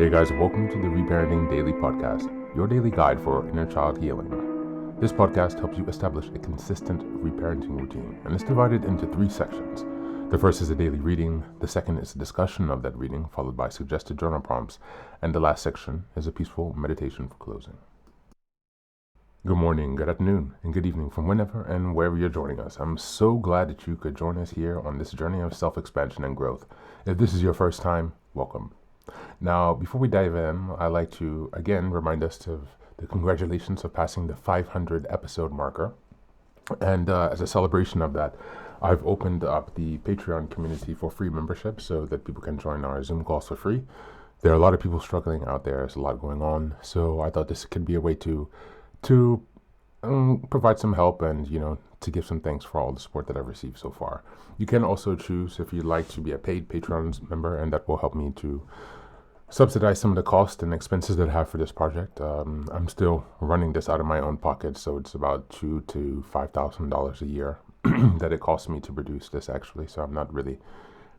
Hey guys, welcome to the Reparenting Daily podcast, your daily guide for inner child healing. This podcast helps you establish a consistent reparenting routine, and it's divided into 3 sections. The first is a daily reading, the second is a discussion of that reading, followed by suggested journal prompts, and the last section is a peaceful meditation for closing. Good morning, good afternoon, and good evening from whenever and wherever you're joining us. I'm so glad that you could join us here on this journey of self-expansion and growth. If this is your first time, welcome. Now, before we dive in, I'd like to again remind us of the congratulations of passing the 500 episode marker. And as a celebration of that, I've opened up the Patreon community for free membership so that people can join our Zoom calls for free. There are a lot of people struggling out there. There's a lot going on. So I thought this could be a way to provide some help and, to give some thanks for all the support that I've received so far. You can also choose if you'd like to be a paid Patreon member, and that will help me to subsidize some of the costs and expenses that I have for this project. I'm still running this out of my own pocket, so it's about $2,000 to $5,000 a year that it costs me to produce this actually. So I'm not really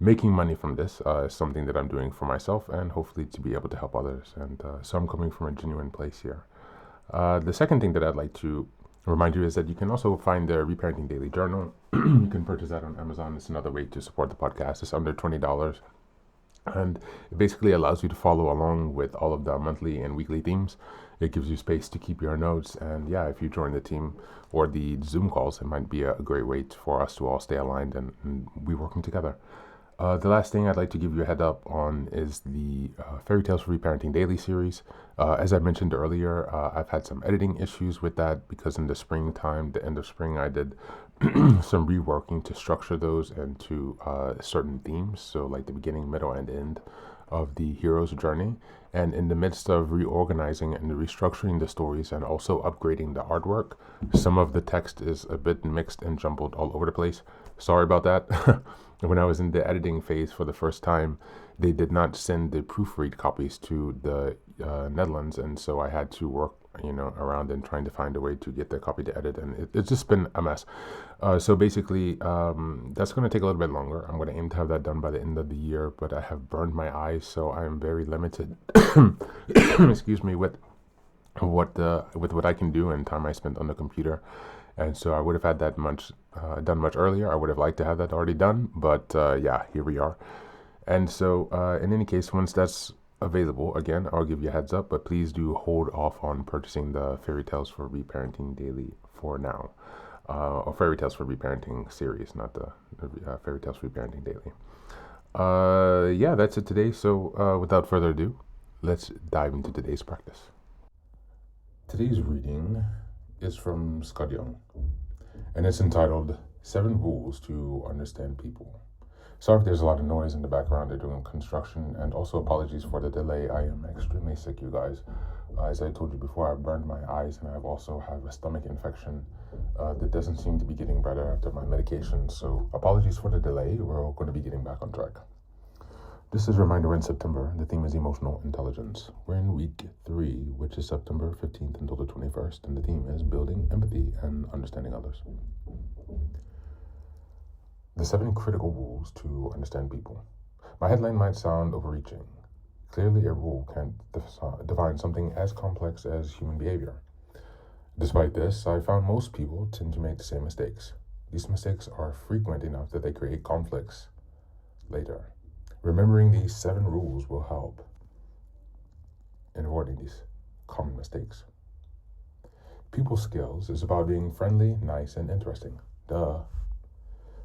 making money from this. It's something that I'm doing for myself and hopefully to be able to help others. And so I'm coming from a genuine place here. The second thing that I'd like to remind you is that you can also find the Reparenting Daily Journal. You can purchase that on Amazon. It's another way to support the podcast. It's under $20. And it basically allows you to follow along with all of the monthly and weekly themes. It gives you space to keep your notes. And yeah, if you join the team or the Zoom calls, it might be a great way for us to all stay aligned and be working together. The last thing I'd like to give you a head up on is the Fairy Tales for Reparenting Daily series. As I mentioned earlier, I've had some editing issues with that because in the springtime, the end of spring, I did some reworking to structure those into certain themes. So like the beginning, middle, and end of the hero's journey. And in the midst of reorganizing and restructuring the stories and also upgrading the artwork, some of the text is a bit mixed and jumbled all over the place. Sorry about that. When I was in the editing phase for the first time, they did not send the proofread copies to the Netherlands, and so I had to work, around and trying to find a way to get the copy to edit, and it's just been a mess. So basically, that's going to take a little bit longer. I'm going to aim to have that done by the end of the year, but I have burned my eyes, so I am very limited. Excuse me, with what I can do and time I spent on the computer. And so I would have had that done much earlier. I would have liked to have that already done, but here we are. And so in any case, once that's available, again, I'll give you a heads up, but please do hold off on purchasing the Fairy Tales for Reparenting Daily for now. Or Fairy Tales for Reparenting series, not the Fairy Tales for Reparenting Daily. That's it today. So without further ado, let's dive into today's practice. Today's reading is from Scott Young, and it's entitled 7 Rules to Understand People. Sorry if there's a lot of noise in the background. They're doing construction, and also apologies for the delay. I am extremely sick, you guys. As I told you before, I burned my eyes, and I also have a stomach infection that doesn't seem to be getting better after my medication. So apologies for the delay. We're going to be getting back on track. This is a reminder in September. The theme is emotional intelligence. We're in week 3, which is September 15th until the 21st, and the theme is building empathy and understanding others. The 7 critical rules to understand people. My headline might sound overreaching. Clearly, a rule can't define something as complex as human behavior. Despite this, I found most people tend to make the same mistakes. These mistakes are frequent enough that they create conflicts later. Remembering these 7 rules will help in avoiding these common mistakes. People skills is about being friendly, nice, and interesting. Duh.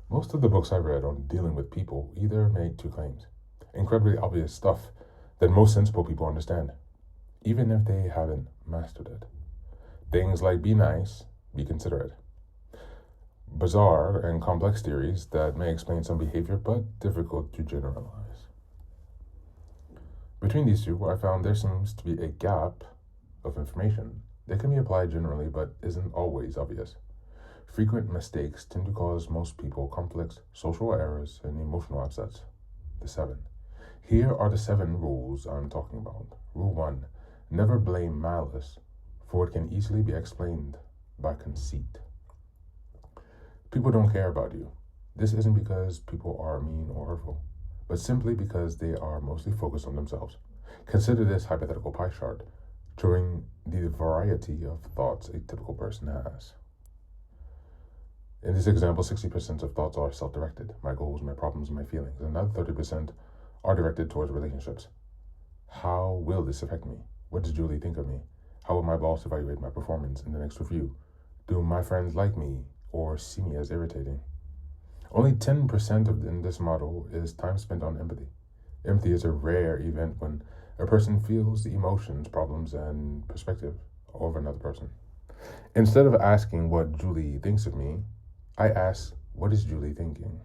Most of the books I've read on dealing with people either make 2 claims. Incredibly obvious stuff that most sensible people understand, even if they haven't mastered it. Things like be nice, be considerate. Bizarre and complex theories that may explain some behavior, but difficult to generalize. Between these 2, I found there seems to be a gap of information that can be applied generally, but isn't always obvious. Frequent mistakes tend to cause most people conflicts, social errors, and emotional upsets. The 7. Here are the 7 rules I'm talking about. Rule 1. Never blame malice, for it can easily be explained by conceit. People don't care about you. This isn't because people are mean or hurtful, but simply because they are mostly focused on themselves. Consider this hypothetical pie chart, showing the variety of thoughts a typical person has. In this example, 60% of thoughts are self-directed, my goals, my problems, my feelings. Another 30% are directed towards relationships. How will this affect me? What does Julie think of me? How will my boss evaluate my performance in the next review? Do my friends like me or see me as irritating? Only 10% in this model is time spent on empathy. Empathy is a rare event when a person feels the emotions, problems, and perspective of another person. Instead of asking what Julie thinks of me, I ask, what is Julie thinking?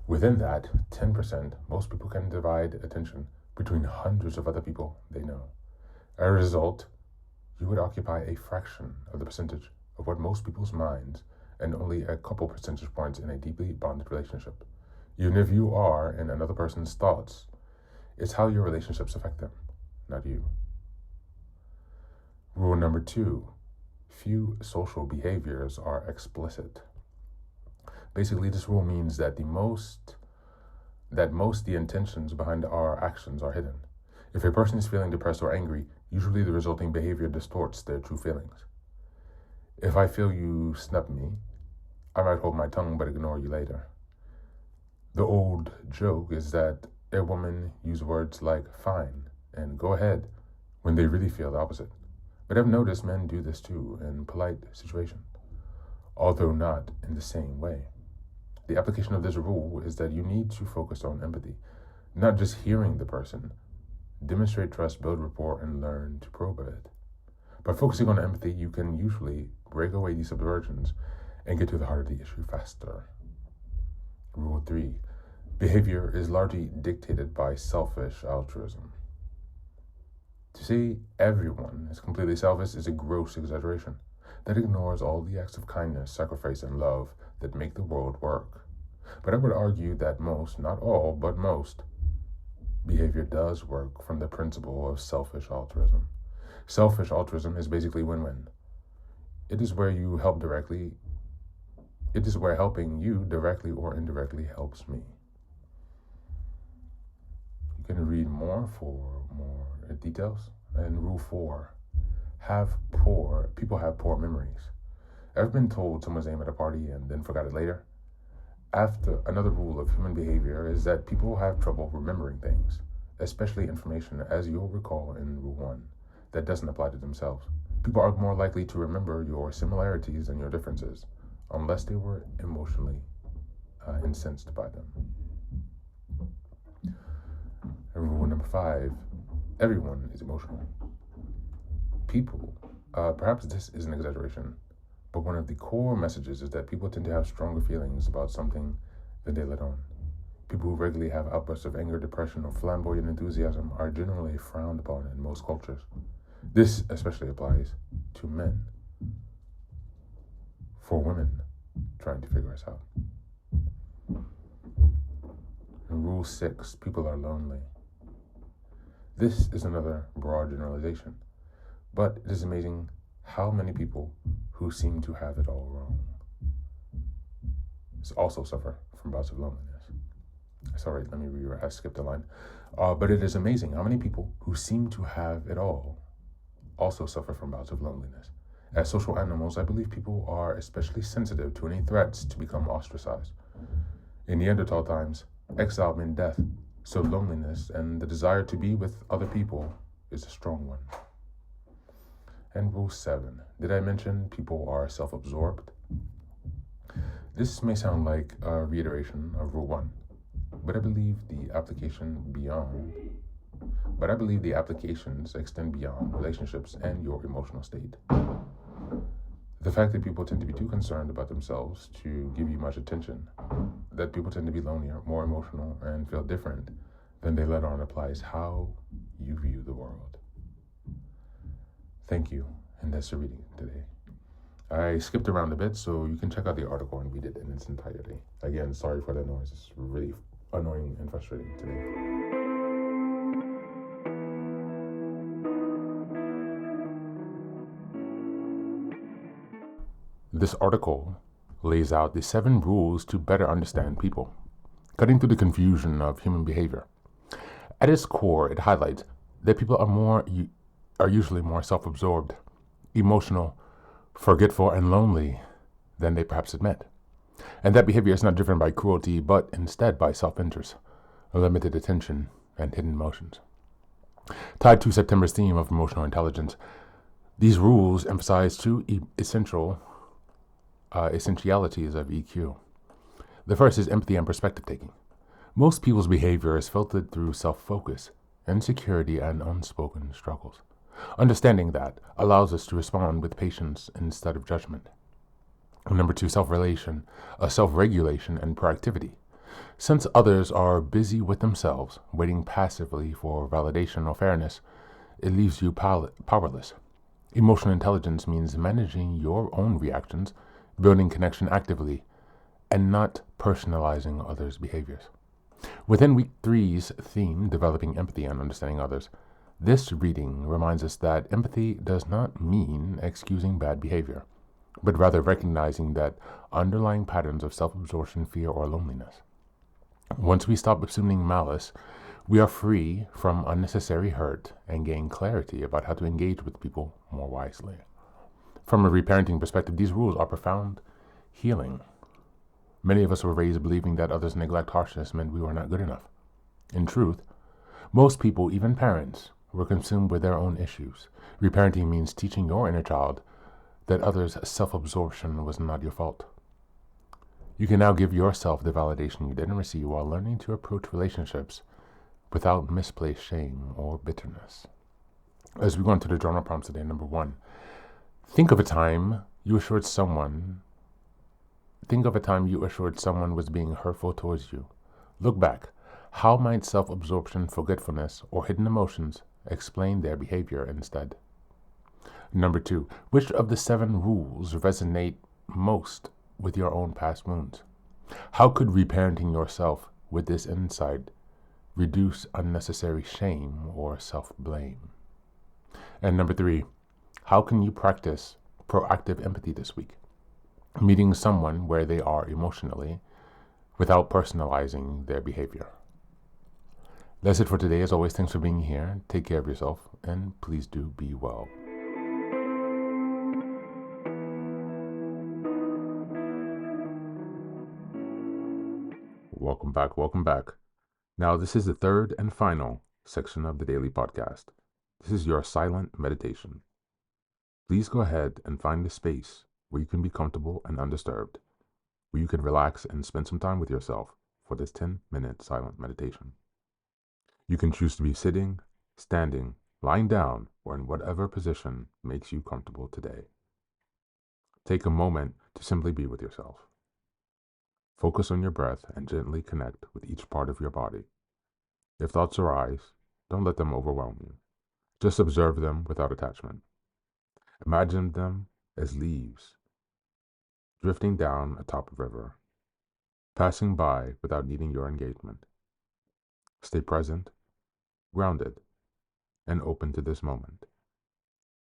Within that 10%, most people can divide attention between hundreds of other people they know. As a result, you would occupy a fraction of the percentage of what most people's minds and only a couple percentage points in a deeply bonded relationship. Even if you are in another person's thoughts, it's how your relationships affect them, not you. Rule number 2, few social behaviors are explicit. Basically, this rule means that most the intentions behind our actions are hidden. If a person is feeling depressed or angry, usually the resulting behavior distorts their true feelings. If I feel you snub me, I might hold my tongue but ignore you later. The old joke is that a woman uses words like fine and go ahead when they really feel the opposite. But I've noticed men do this too in polite situations, although not in the same way. The application of this rule is that you need to focus on empathy, not just hearing the person. Demonstrate trust, build rapport, and learn to probe it. By focusing on empathy, you can usually break away these subversions and get to the heart of the issue faster. Rule 3. Behavior is largely dictated by selfish altruism. To say everyone is completely selfish is a gross exaggeration that ignores all the acts of kindness, sacrifice, and love that make the world work. But I would argue that most, not all, but most, behavior does work from the principle of selfish altruism. Selfish altruism is basically win-win. It is where helping you directly or indirectly helps me. You can read more for more details. And rule 4, people have poor memories. I've been told someone's name at a party and then forgot it later. Another rule of human behavior is that people have trouble remembering things, especially information, as you'll recall in rule 1, that doesn't apply to themselves. People are more likely to remember your similarities and your differences, unless they were emotionally incensed by them. And rule number 5, everyone is emotional. People, perhaps this is an exaggeration, but one of the core messages is that people tend to have stronger feelings about something than they let on. People who regularly have outbursts of anger, depression, or flamboyant enthusiasm are generally frowned upon in most cultures. This especially applies to men. For women trying to figure us out. And rule 6, people are lonely. This is another broad generalization, but it is amazing how many people who seem to have it all wrong also suffer from bouts of loneliness. Sorry, let me rewrite. I skipped a line. But it is amazing how many people who seem to have it all also suffer from bouts of loneliness. As social animals, I believe people are especially sensitive to any threats to become ostracized. In Neanderthal times, exile meant death, so loneliness and the desire to be with other people is a strong one. And rule 7, did I mention people are self-absorbed? This may sound like a reiteration of rule 1, but I believe the applications extend beyond relationships and your emotional state. The fact that people tend to be too concerned about themselves to give you much attention, that people tend to be lonelier, more emotional, and feel different than they let on applies how you view the world. Thank you, and that's the reading today. I skipped around a bit, so you can check out the article and read it in its entirety. Again, sorry for the noise. It's really annoying and frustrating today. This article lays out the 7 rules to better understand people, cutting through the confusion of human behavior. At its core, it highlights that people are usually more self-absorbed, emotional, forgetful, and lonely than they perhaps admit. And that behavior is not driven by cruelty, but instead by self-interest, limited attention, and hidden emotions. Tied to September's theme of emotional intelligence, these rules emphasize two essentialities of EQ. The first is empathy and perspective taking. Most people's behavior is filtered through self-focus, insecurity, and unspoken struggles. Understanding that allows us to respond with patience instead of judgment. Number two, self-regulation, and proactivity. Since others are busy with themselves, waiting passively for validation or fairness, it leaves you powerless. Emotional intelligence means managing your own reactions, building connection actively, and not personalizing others' behaviors. Within week 3's theme, developing empathy and understanding others, this reading reminds us that empathy does not mean excusing bad behavior, but rather recognizing that underlying patterns of self-absorption, fear, or loneliness. Once we stop assuming malice, we are free from unnecessary hurt and gain clarity about how to engage with people more wisely. From a reparenting perspective, these rules are profound healing. Many of us were raised believing that others' neglect, harshness meant we were not good enough. In truth, most people, even parents, were consumed with their own issues. Reparenting means teaching your inner child that others' self-absorption was not your fault. You can now give yourself the validation you didn't receive while learning to approach relationships without misplaced shame or bitterness. As we go into the journal prompts today, number 1, think of a time you assured someone was being hurtful towards you. Look back. How might self-absorption, forgetfulness, or hidden emotions explain their behavior instead? Number 2, which of the 7 rules resonate most with your own past wounds? How could reparenting yourself with this insight reduce unnecessary shame or self-blame? And number 3, how can you practice proactive empathy this week? Meeting someone where they are emotionally without personalizing their behavior. That's it for today. As always, thanks for being here. Take care of yourself, and please do be well. Welcome back. Now, this is the third and final section of the daily podcast. This is your silent meditation. Please go ahead and find a space where you can be comfortable and undisturbed, where you can relax and spend some time with yourself for this 10-minute silent meditation. You can choose to be sitting, standing, lying down, or in whatever position makes you comfortable today. Take a moment to simply be with yourself. Focus on your breath and gently connect with each part of your body. If thoughts arise, don't let them overwhelm you. Just observe them without attachment. Imagine them as leaves drifting down atop a river, passing by without needing your engagement. Stay present, grounded, and open to this moment,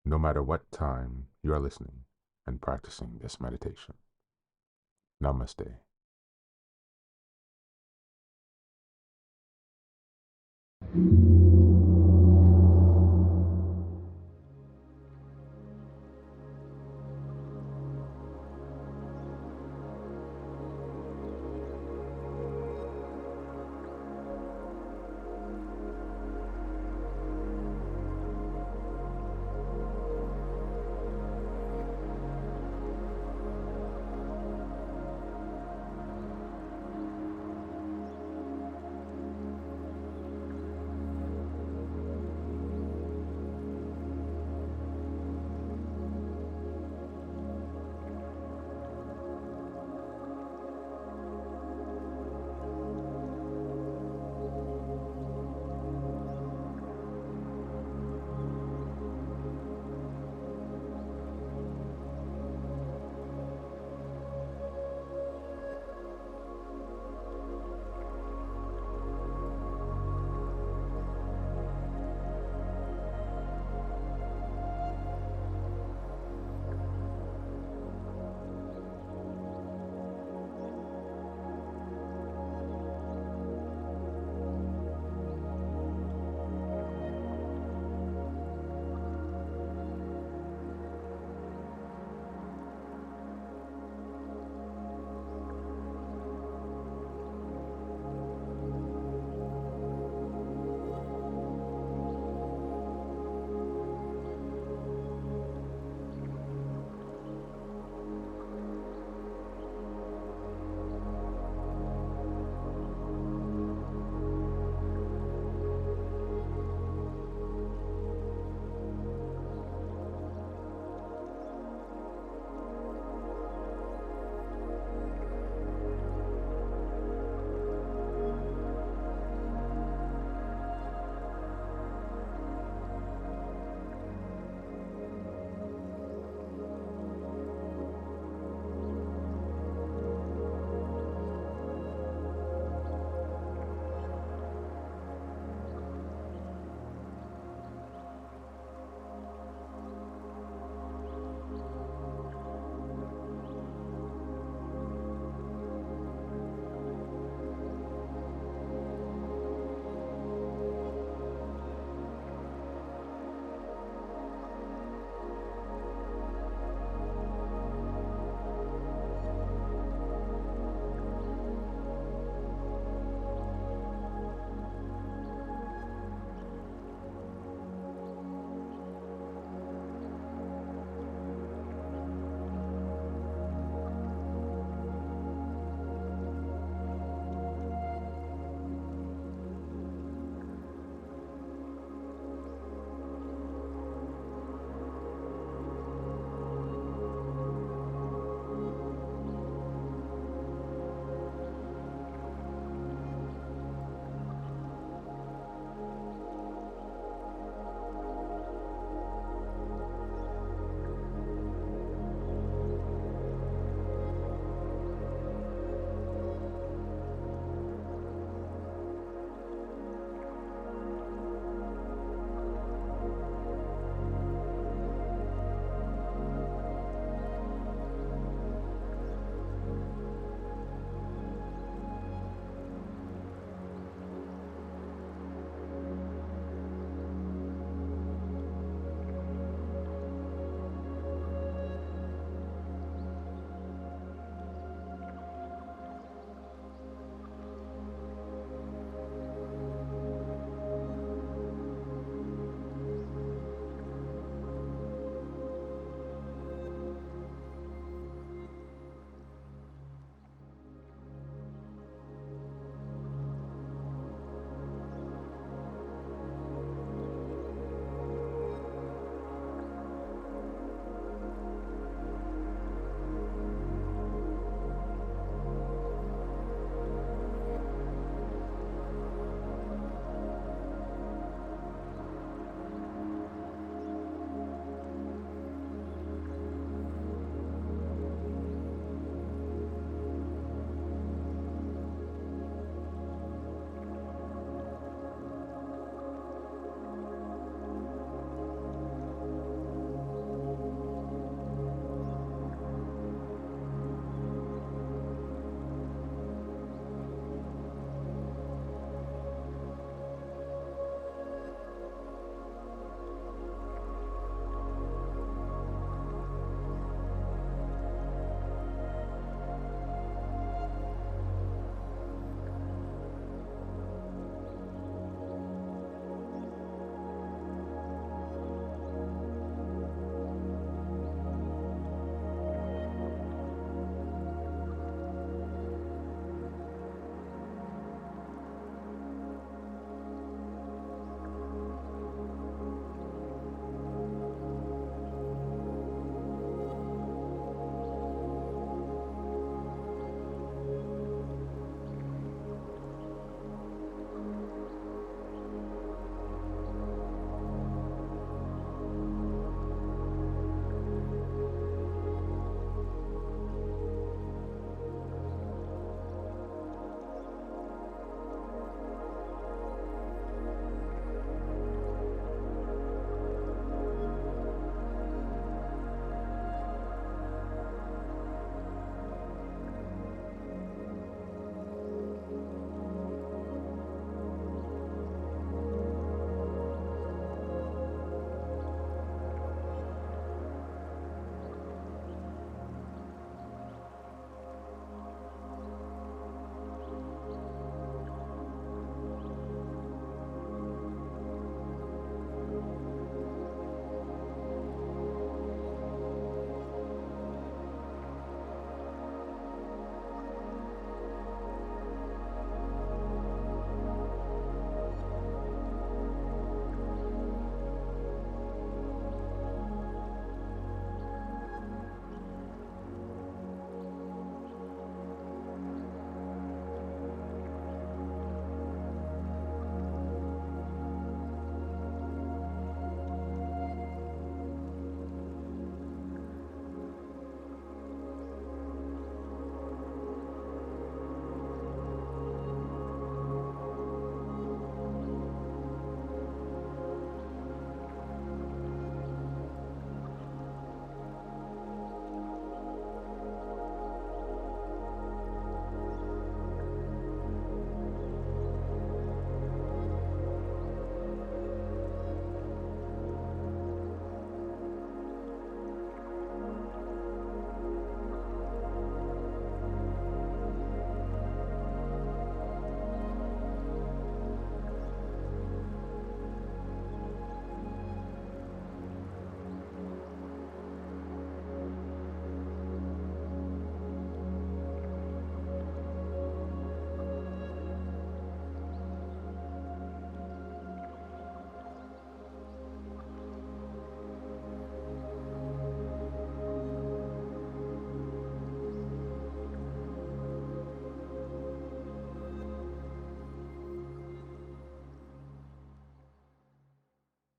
no matter what time you are listening and practicing this meditation. Namaste.